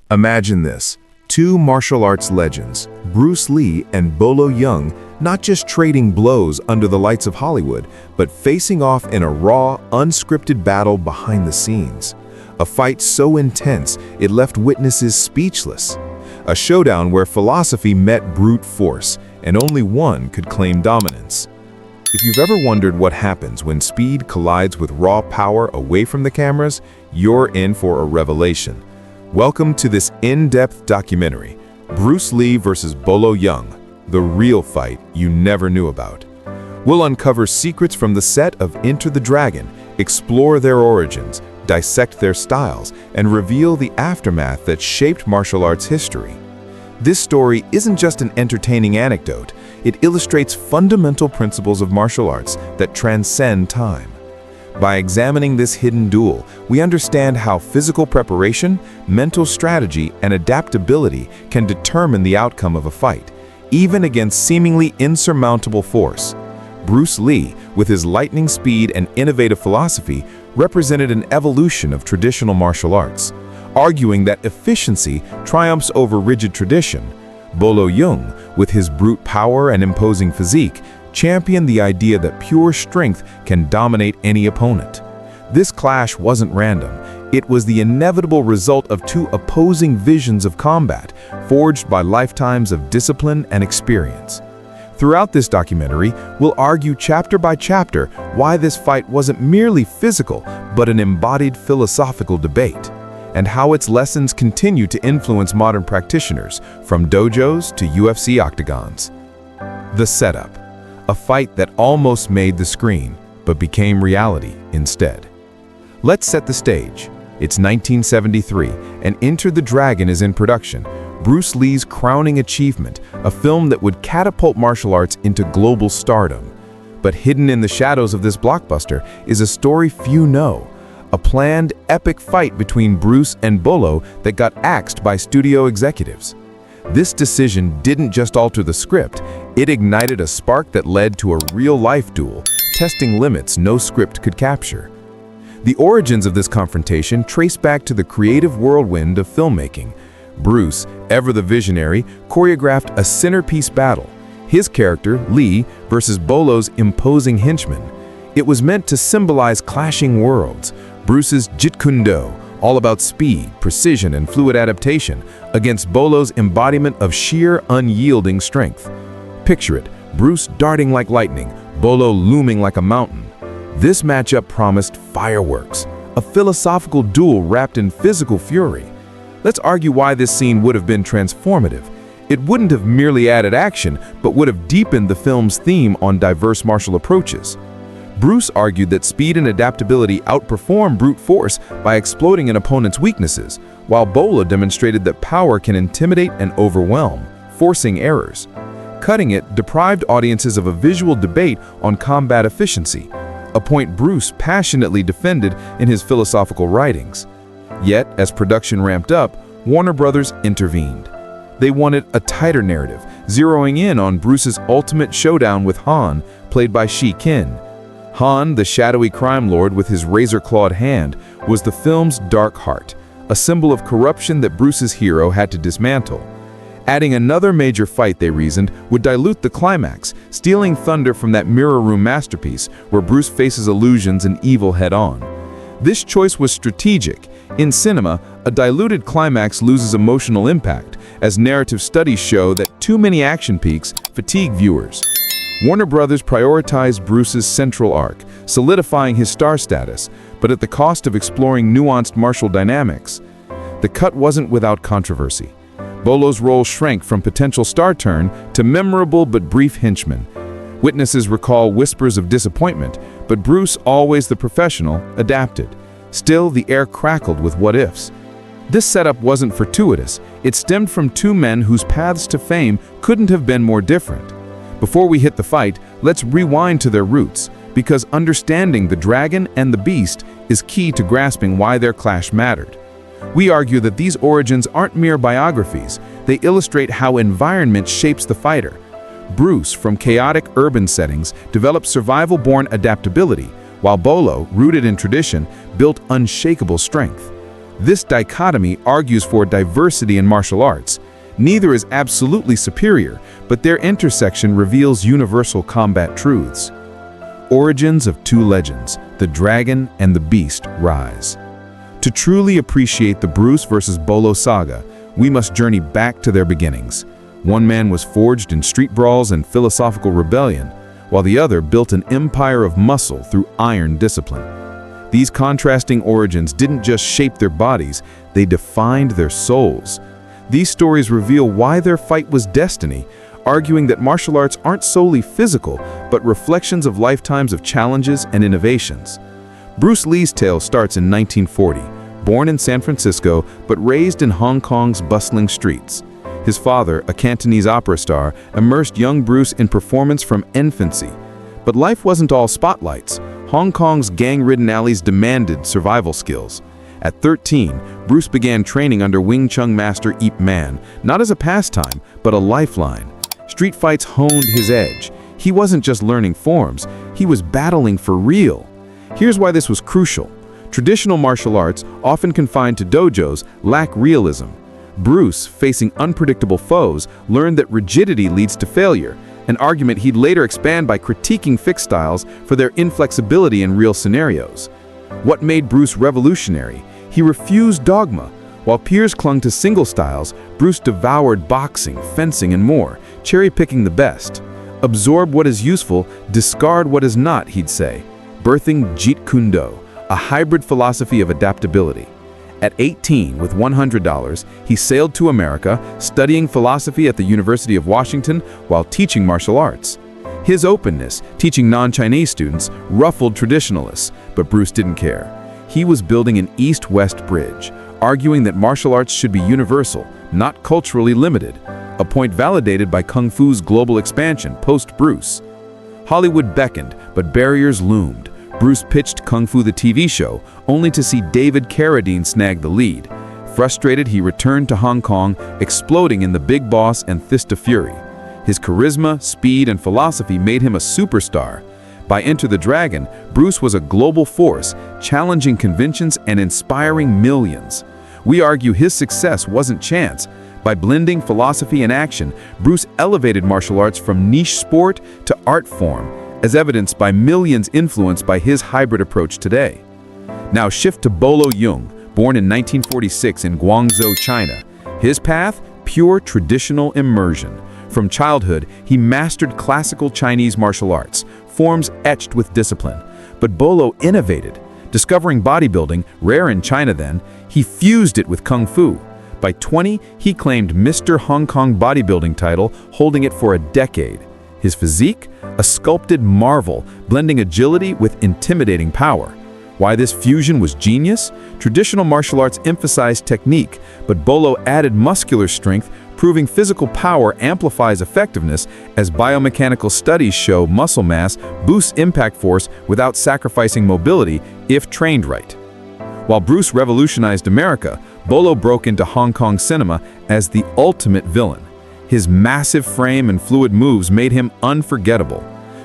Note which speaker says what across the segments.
Speaker 1: Imagine this, two martial arts legends, Bruce Lee and Bolo Yeung, not just trading blows under the lights of Hollywood, but facing off in a raw, unscripted battle behind the scenes. A fight so intense, it left witnesses speechless. A showdown where philosophy met brute force, and only one could claim dominance. If you've ever wondered what happens when speed collides with raw power away from the cameras, you're in for a revelation. Welcome to this in-depth documentary, Bruce Lee vs. Bolo Yeung, the real fight you never knew about. We'll uncover secrets from the set of Enter the Dragon, explore their origins, dissect their styles, and reveal the aftermath that shaped martial arts history. This story isn't just an entertaining anecdote, it illustrates fundamental principles of martial arts that transcend time. By examining this hidden duel, we understand how physical preparation, mental strategy, and adaptability can determine the outcome of a fight, even against seemingly insurmountable force. Bruce Lee, with his lightning speed and innovative philosophy, represented an evolution of traditional martial arts, arguing that efficiency triumphs over rigid tradition. Bolo Yeung, with his brute power and imposing physique, championed the idea that pure strength can dominate any opponent. This clash wasn't random. It was the inevitable result of two opposing visions of combat, forged by lifetimes of discipline and experience. Throughout this documentary, we'll argue chapter by chapter why this fight wasn't merely physical, but an embodied philosophical debate, and how its lessons continue to influence modern practitioners, from dojos to UFC octagons. The setup. A fight that almost made the screen, but became reality instead. Let's set the stage. It's 1973, and Enter the Dragon is in production, Bruce Lee's crowning achievement, a film that would catapult martial arts into global stardom. But hidden in the shadows of this blockbuster is a story few know, a planned, epic fight between Bruce and Bolo that got axed by studio executives. This decision didn't just alter the script, it ignited a spark that led to a real-life duel, testing limits no script could capture. The origins of this confrontation trace back to the creative whirlwind of filmmaking. Bruce, ever the visionary, choreographed a centerpiece battle, his character, Lee, versus Bolo's imposing henchman. It was meant to symbolize clashing worlds. Bruce's Jeet all about speed, precision, and fluid adaptation, against Bolo's embodiment of sheer, unyielding strength. Picture it, Bruce darting like lightning, Bolo looming like a mountain. This matchup promised fireworks, a philosophical duel wrapped in physical fury. Let's argue why this scene would have been transformative. It wouldn't have merely added action, but would have deepened the film's theme on diverse martial approaches. Bruce argued that speed and adaptability outperform brute force by exploiting an opponent's weaknesses, while Bolo demonstrated that power can intimidate and overwhelm, forcing errors. Cutting it deprived audiences of a visual debate on combat efficiency, a point Bruce passionately defended in his philosophical writings. Yet, as production ramped up, Warner Brothers intervened. They wanted a tighter narrative, zeroing in on Bruce's ultimate showdown with Han, played by Kune. Han, the shadowy crime lord with his razor-clawed hand, was the film's dark heart, a symbol of corruption that Bruce's hero had to dismantle. Adding another major fight, they reasoned, would dilute the climax, stealing thunder from that mirror room masterpiece where Bruce faces illusions and evil head-on. This choice was strategic. In cinema, a diluted climax loses emotional impact, as narrative studies show that too many action peaks fatigue viewers. Warner Brothers prioritized Bruce's central arc, solidifying his star status, but at the cost of exploring nuanced martial dynamics. The cut wasn't without controversy. Bolo's role shrank from potential star turn to memorable but brief henchman. Witnesses recall whispers of disappointment, but Bruce, always the professional, adapted. Still, the air crackled with what-ifs. This setup wasn't fortuitous. It stemmed from two men whose paths to fame couldn't have been more different. Before we hit the fight, let's rewind to their roots, because understanding the dragon and the beast is key to grasping why their clash mattered. We argue that these origins aren't mere biographies, they illustrate how environment shapes the fighter. Bruce, from chaotic urban settings, developed survival-born adaptability, while Bolo, rooted in tradition, built unshakable strength.
Speaker 2: This dichotomy argues for diversity in martial arts. Neither is absolutely superior, but their intersection reveals universal combat truths. Origins of two legends, the dragon and the beast, rise. To truly appreciate the Bruce versus Bolo saga, we must journey back to their beginnings. One man was forged in street brawls and philosophical rebellion, while the other built an empire of muscle through iron discipline. These contrasting origins didn't just shape their bodies, they defined their souls. These stories reveal why their fight was destiny, arguing that martial arts aren't solely physical, but reflections of lifetimes of challenges and innovations. Bruce Lee's tale starts in 1940, born in San Francisco but raised in Hong Kong's bustling streets. His father, a Cantonese opera star, immersed young Bruce in performance from infancy. But life wasn't all spotlights. Hong Kong's gang-ridden alleys demanded survival skills. At 13, Bruce began training under Wing Chun master Ip Man, not as a pastime, but a lifeline. Street fights honed his edge. He wasn't just learning forms, he was battling for real. Here's why this was crucial. Traditional martial arts, often confined to dojos, lack realism. Bruce, facing unpredictable foes, learned that rigidity leads to failure, an argument he'd later expand by critiquing fixed styles for their inflexibility in real scenarios. What made Bruce revolutionary? He refused dogma. While peers clung to single styles, Bruce devoured boxing, fencing, and more, cherry-picking the best. Absorb what is useful, discard what is not, he'd say, birthing Jeet, a hybrid philosophy of adaptability. At 18, with $100, he sailed to America, studying philosophy at the University of Washington while teaching martial arts. His openness, teaching non-Chinese students, ruffled traditionalists, but Bruce didn't care. He was building an East-West bridge, arguing that martial arts should be universal, not culturally limited, a point validated by Kung Fu's global expansion post-Bruce. Hollywood beckoned, but barriers loomed. Bruce pitched Kung Fu the TV show, only to see David Carradine snag the lead. Frustrated, he returned to Hong Kong, exploding in The Big Boss and Fist of Fury. His charisma, speed, and philosophy made him a superstar. By Enter the Dragon, Bruce was a global force, challenging conventions and inspiring millions. We argue his success wasn't chance. By blending philosophy and action, Bruce elevated martial arts from niche sport to art form, as evidenced by millions influenced by his hybrid approach today. Now shift to Bolo Yeung, born in 1946 in Guangzhou, China. His path? Pure traditional immersion. From childhood, he mastered classical Chinese martial arts, forms etched with discipline. But Bolo innovated. Discovering bodybuilding, rare in China then, he fused it with Kung Fu. By 20, he claimed Mr. Hong Kong bodybuilding title, holding it for a decade. His physique? A sculpted marvel, blending agility with intimidating power. Why this fusion was genius? Traditional martial arts emphasized technique, but Bolo added muscular strength, proving physical power amplifies effectiveness, as biomechanical studies show muscle mass boosts impact force without sacrificing mobility if trained right. While Bruce revolutionized America, Bolo broke into Hong Kong cinema as the ultimate villain. His massive frame and fluid moves made him unforgettable.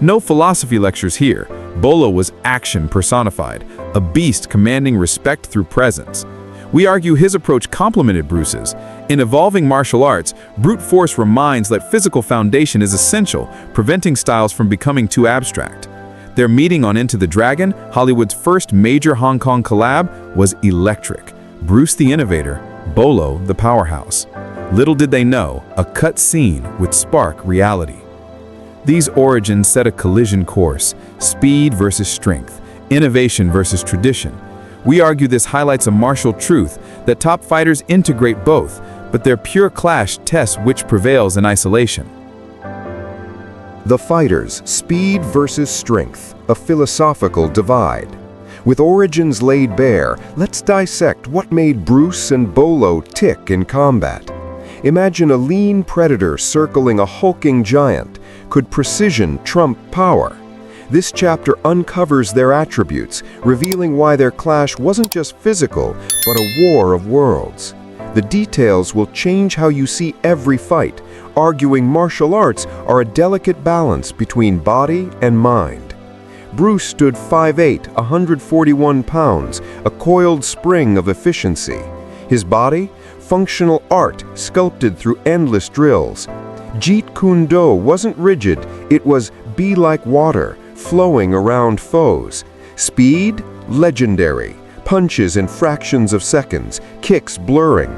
Speaker 2: No philosophy lectures here. Bolo was action personified, a beast commanding respect through presence. We argue his approach complemented Bruce's. In evolving martial arts, brute force reminds that physical foundation is essential, preventing styles from becoming too abstract. Their meeting on Into the Dragon, Hollywood's first major Hong Kong collab, was electric. Bruce the innovator, Bolo the powerhouse. Little did they know, a cut scene would spark reality. These origins set a collision course, speed versus strength, innovation versus tradition. We argue this highlights a martial truth, that top fighters integrate both, but their pure clash tests which prevails in isolation.
Speaker 1: The fighters, speed versus strength, a philosophical divide. With origins laid bare, let's dissect what made Bruce and Bolo tick in combat. Imagine a lean predator circling a hulking giant. Could precision trump power? This chapter uncovers their attributes, revealing why their clash wasn't just physical, but a war of worlds. The details will change how you see every fight, arguing martial arts are a delicate balance between body and mind.
Speaker 3: Bruce stood 5'8", 141 pounds, a coiled spring of efficiency. His body? Functional art sculpted through endless drills. Jeet Kune wasn't rigid, it was be like water, flowing around foes. Speed? Legendary. Punches in fractions of seconds, kicks blurring.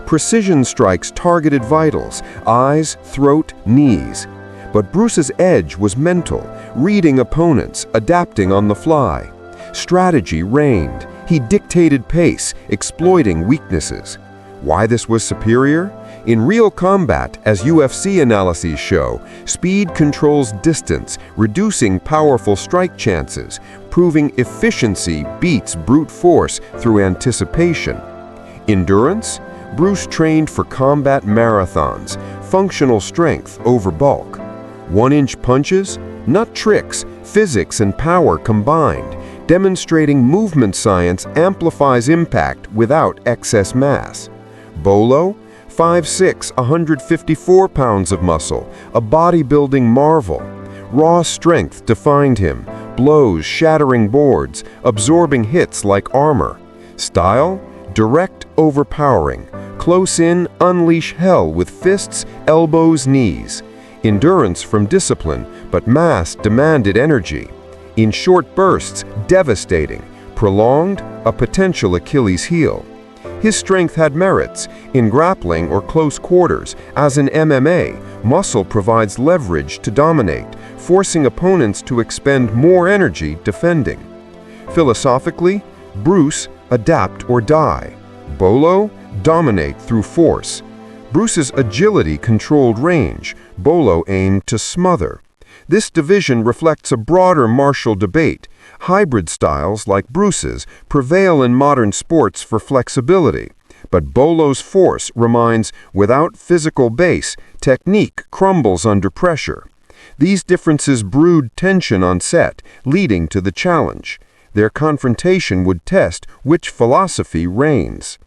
Speaker 3: Precision strikes targeted vitals, eyes, throat, knees. But Bruce's edge was mental, reading opponents, adapting on the fly. Strategy reigned. He dictated pace, exploiting weaknesses. Why this was superior? In real combat, as UFC analyses show, speed controls distance, reducing powerful strike chances, proving efficiency beats brute force through anticipation. Endurance? Bruce trained for combat marathons, functional strength over bulk. 1-inch punches? Not tricks, physics and power combined, demonstrating movement science amplifies impact without excess mass. Bolo? 5'6", 154 pounds of muscle, a bodybuilding marvel. Raw strength defined him, blows shattering boards, absorbing hits like armor. Style? Direct, overpowering. Close in, unleash hell with fists, elbows, knees. Endurance from discipline, but mass demanded energy. In short bursts, devastating. Prolonged, a potential Achilles heel. His strength had merits. In grappling or close quarters, as in MMA, muscle provides leverage to dominate, forcing opponents to expend more energy defending. Philosophically, Bruce, adapt or die. Bolo, dominate through force. Bruce's agility controlled range. Bolo aimed to smother. This division reflects a broader martial debate. Hybrid styles, like Bruce's, prevail in modern sports for flexibility. But Bolo's force reminds, without physical base, technique crumbles under pressure. These differences brewed tension on set, leading to the challenge. Their confrontation would test which philosophy reigns.